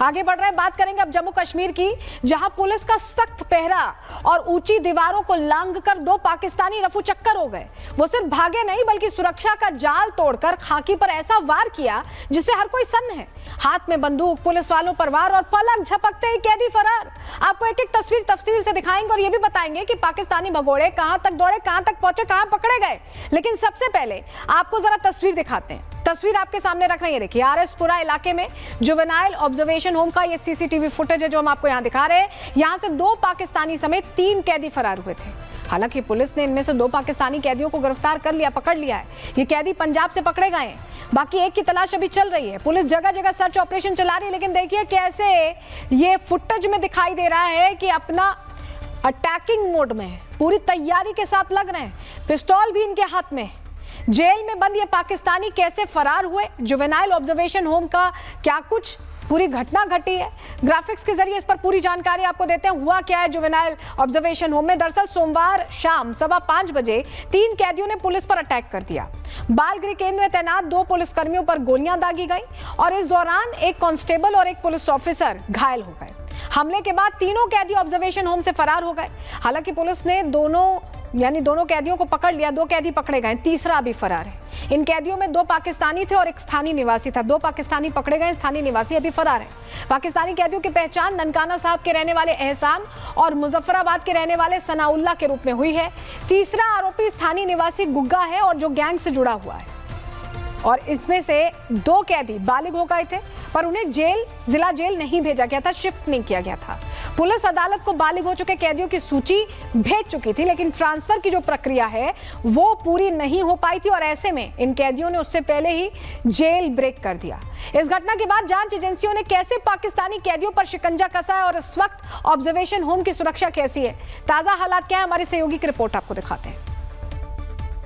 आगे बढ़ रहे हैं, बात करेंगे अब जम्मू कश्मीर की, जहां पुलिस का सख्त पहरा और ऊंची दीवारों को लांघकर दो पाकिस्तानी रफू चक्कर हो गए। वो सिर्फ भागे नहीं बल्कि सुरक्षा का जाल तोड़कर खाकी पर ऐसा वार किया जिससे हर कोई सन्न है। हाथ में बंदूक, पुलिस वालों पर वार और पलक झपकते ही कैदी फरार। आपको एक एक तस्वीर तफसील से दिखाएंगे और ये भी बताएंगे कि पाकिस्तानी भगोड़े कहां तक दौड़े, कहां तक पहुंचे, कहां पकड़े गए। लेकिन सबसे पहले आपको जरा तस्वीर दिखाते हैं। तस्वीर आपके सामने रख रहे हैं, देखिए आरएसपुरा इलाके में जुवेनाइल ऑब्जर्वेशन होम का ये सीसीटीवी फुटेज है जो हम आपको यहां दिखा रहे हैं। यहां से 2 पाकिस्तानी समेत 3 कैदी फरार हुए थे। हालांकि पुलिस ने इनमें से 2 पाकिस्तानी कैदियों को गिरफ्तार कर लिया, पकड़ लिया है। ये कैदी पंजाब से पकड़े गए हैं, बाकी एक की तलाश अभी चल रही है। पुलिस जगह जगह सर्च ऑपरेशन चला रही है, लेकिन देखिए कैसे ये फुटेज में दिखाई दे रहा है कि अपना अटैकिंग मोड में है, पूरी तैयारी के साथ लग रहे हैं, पिस्तौल भी इनके हाथ में। जेल में बंद ये पाकिस्तानी कैसे फरार हुए, जुवेनाइल ऑब्जर्वेशन होम का क्या कुछ पूरी घटना घटी है, ग्राफिक्स के जरिए इस पर पूरी जानकारी आपको देते हैं। हुआ क्या है जुवेनाइल ऑब्जर्वेशन होम में? दरअसल सोमवार शाम 5:15 बजे 3 कैदियों ने पुलिस पर अटैक कर दिया। बाल गृह केंद्र में तैनात 2 पुलिसकर्मियों पर गोलियां दागी गई और इस दौरान एक कांस्टेबल और एक पुलिस ऑफिसर घायल हो गए। हमले के बाद तीनों कैदी ऑब्जर्वेशन होम से फरार हो गए। हालांकि पुलिस ने दोनों कैदियों को पकड़ लिया, 2 कैदी पकड़े गए, तीसरा अभी फरार है। इन कैदियों में 2 पाकिस्तानी थे और एक स्थानीय निवासी था। 2 पाकिस्तानी पकड़े गए, स्थानीय निवासी अभी फरार है। पाकिस्तानी कैदियों की पहचान ननकाना साहब के रहने वाले एहसान और मुजफ्फराबाद के रहने वाले सनाउल्लाह के रूप में हुई है। तीसरा आरोपी स्थानीय निवासी गुग्गा है और जो गैंग से जुड़ा हुआ है। और इसमें से 2 कैदी बालिग हो गए थे पर उन्हें जिला जेल नहीं भेजा गया था, शिफ्ट नहीं किया गया था। पुलिस अदालत को बालिग हो चुके कैदियों की सूची भेज चुकी थी, लेकिन ट्रांसफर की जो प्रक्रिया है वो पूरी नहीं हो पाई थी और ऐसे में इन कैदियों ने उससे पहले ही जेल ब्रेक कर दिया। इस घटना के बाद जांच एजेंसियों ने कैसे पाकिस्तानी कैदियों पर शिकंजा कसा है और इस वक्त ऑब्जर्वेशन होम की सुरक्षा कैसी है, ताजा हालात क्या है, हमारे सहयोगी की रिपोर्ट आपको दिखाते हैं।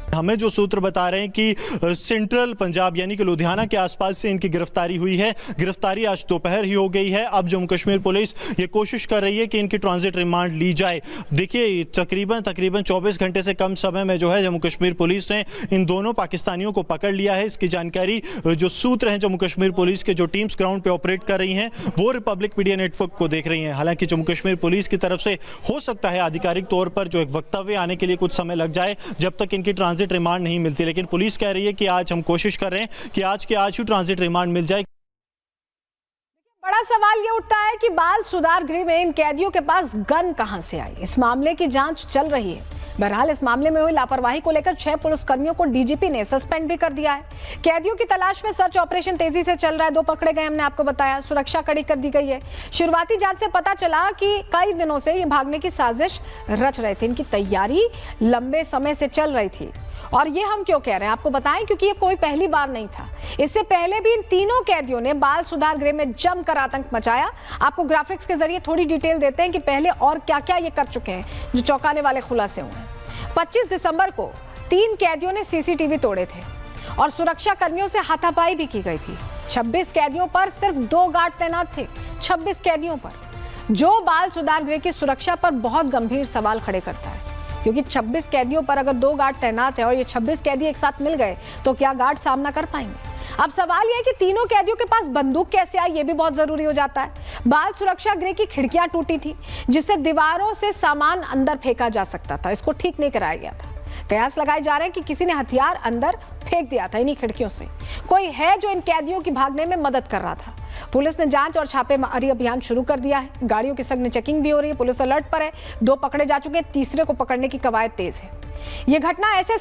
हमें जो सूत्र बता रहे हैं कि सेंट्रल पंजाब यानी कि लुधियाना के आसपास से इनकी गिरफ्तारी हुई है। गिरफ्तारी आज दोपहर ही हो गई है। अब जम्मू कश्मीर पुलिस ये कोशिश कर रही है कि इनकी ट्रांजिट रिमांड ली जाए। देखिए तकरीबन 24 घंटे से कम समय में जो है जम्मू कश्मीर पुलिस ने इन दोनों पाकिस्तानियों को पकड़ लिया है। इसकी जानकारी जो सूत्र हैं जम्मू कश्मीर पुलिस के, जो टीम्स ग्राउंड पे ऑपरेट कर रही हैं, वो रिपब्लिक मीडिया नेटवर्क को देख रही हैं। हालांकि जम्मू कश्मीर पुलिस की तरफ से हो सकता है आधिकारिक तौर पर जो एक वक्तव्य आने के लिए कुछ समय लग जाए जब तक इनकी ट्रांजिट रिमांड नहीं मिलती, लेकिन पुलिस कह रही है कि आज हम कोशिश कर रहे हैं कि आज के आज ही ट्रांजिट रिमांड मिल जाए। बड़ा सवाल ये उठता है कि बाल सुधार गृह में इन कैदियों के पास गन कहां से आई। इस मामले की जांच चल रही है। बहरहाल इस मामले में हुई लापरवाही को लेकर 6 पुलिसकर्मियों को डीजीपी ने सस्पेंड भी कर दिया है। कैदियों की तलाश में सर्च ऑपरेशन तेजी से चल रहा है। 2 पकड़े गए, हमने आपको बताया, सुरक्षा कड़ी कर दी गई है। शुरुआती जांच से पता चला कि कई दिनों से ये भागने की साजिश रच रहे थे। इनकी तैयारी लंबे समय से चल रही थी। और ये हम क्यों कह रहे हैं आपको बताएं, क्योंकि ये कोई पहली बार नहीं था। इससे पहले भी इन तीनों कैदियों ने बाल सुधार गृह में जमकर आतंक मचाया। आपको ग्राफिक्स के जरिए थोड़ी डिटेल देते हैं कि पहले और क्या क्या ये कर चुके हैं जो चौंकाने वाले खुलासे हुए हैं। 25 दिसंबर को 3 कैदियों ने सीसीटीवी तोड़े थे और सुरक्षा कर्मियों से हाथापाई भी की गई थी। 26 कैदियों पर सिर्फ 2 गार्ड तैनात थे। 26 कैदियों पर, जो बाल सुधार गृह की सुरक्षा पर बहुत गंभीर सवाल खड़े करता है, क्योंकि 26 कैदियों पर अगर 2 गार्ड तैनात है और ये 26 कैदी एक साथ मिल गए तो क्या गार्ड सामना कर पाएंगे? अब सवाल यह है कि तीनों कैदियों के पास बंदूक कैसे आई, ये भी बहुत जरूरी हो जाता है। बाल सुरक्षा गृह की खिड़कियां टूटी थी जिससे दीवारों से सामान अंदर फेंका जा सकता था। इसको ठीक नहीं कराया गया था। कयास लगाए जा रहे हैं कि किसी ने हथियार अंदर फेंक दिया था इन्हीं खिड़कियों से। कोई है जो इन कैदियों की भागने में मदद कर रहा था। पुलिस ने जांच और छापेमारी अभियान शुरू कर दिया है। गाड़ियों की सघन चेकिंग भी हो रही है। पुलिस अलर्ट पर है। 2 पकड़े जा चुके हैं, तीसरे को पकड़ने की कवायद तेज है। यह घटना ऐसे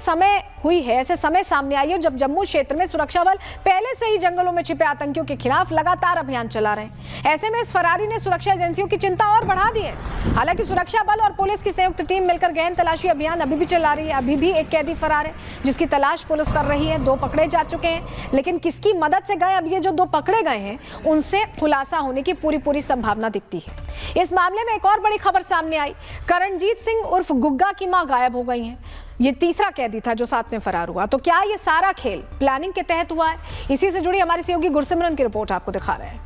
समय सामने आई है जब जम्मू क्षेत्र में सुरक्षा बल पहले से ही जंगलों में छिपे आतंकियों के खिलाफ लगातार अभियान चला रहे हैं। ऐसे में इस फरारी ने सुरक्षा एजेंसियों की चिंता और बढ़ा दी है। हालांकि सुरक्षा बल और पुलिस की संयुक्त टीम मिलकर गहन तलाशी अभियान अभी भी चला रही है। अभी भी एक कैदी फरार है जिसकी तलाश पुलिस कर रही है। 2 पकड़े जा चुके हैं, लेकिन किसकी मदद से गए, अब ये जो 2 पकड़े गए हैं उनसे खुलासा होने की पूरी संभावना दिखती है। इस मामले में एक और बड़ी खबर सामने आई। करणजीत सिंह उर्फ गुग्गा की मां गायब हो गई हैं। ये तीसरा कैदी था जो साथ में फरार हुआ। तो क्या ये सारा खेल प्लानिंग के तहत हुआ है? इसी से जुड़ी हमारी सहयोगी गुरसिमरन की रिपोर्ट आपको दिखा रहे हैं।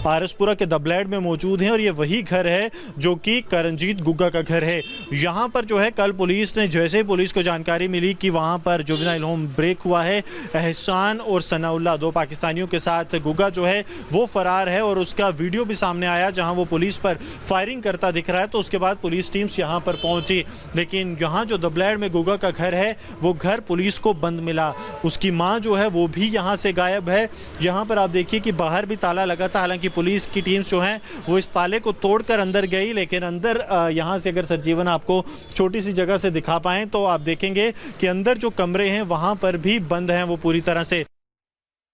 आरएसपुरा के दबलैड में मौजूद हैं और ये वही घर है जो कि करणजीत गुग्गा का घर है। यहाँ पर जो है कल पुलिस ने, जैसे ही पुलिस को जानकारी मिली कि वहाँ पर जुवेनाइल होम ब्रेक हुआ है, एहसान और सनाउल्लाह 2 पाकिस्तानियों के साथ गुग्गा जो है वो फरार है और उसका वीडियो भी सामने आया जहाँ वो पुलिस पर फायरिंग करता दिख रहा है। तो उसके बाद पुलिस टीम्स यहाँ पर पहुंची, लेकिन यहाँ जो दबलैड में गुग्गा का घर है वो घर पुलिस को बंद मिला। उसकी माँ जो है वो भी यहाँ से गायब है। यहाँ पर आप देखिए कि बाहर भी ताला लगा था, हालांकि पुलिस की टीम्स जो हैं वो इस ताले को तोड़कर अंदर गई, लेकिन अंदर यहाँ से अगर सरजीवन आपको छोटी सी जगह से दिखा पाएँ तो आप देखेंगे कि अंदर जो कमरे हैं वहाँ पर भी बंद हैं वो पूरी तरह से।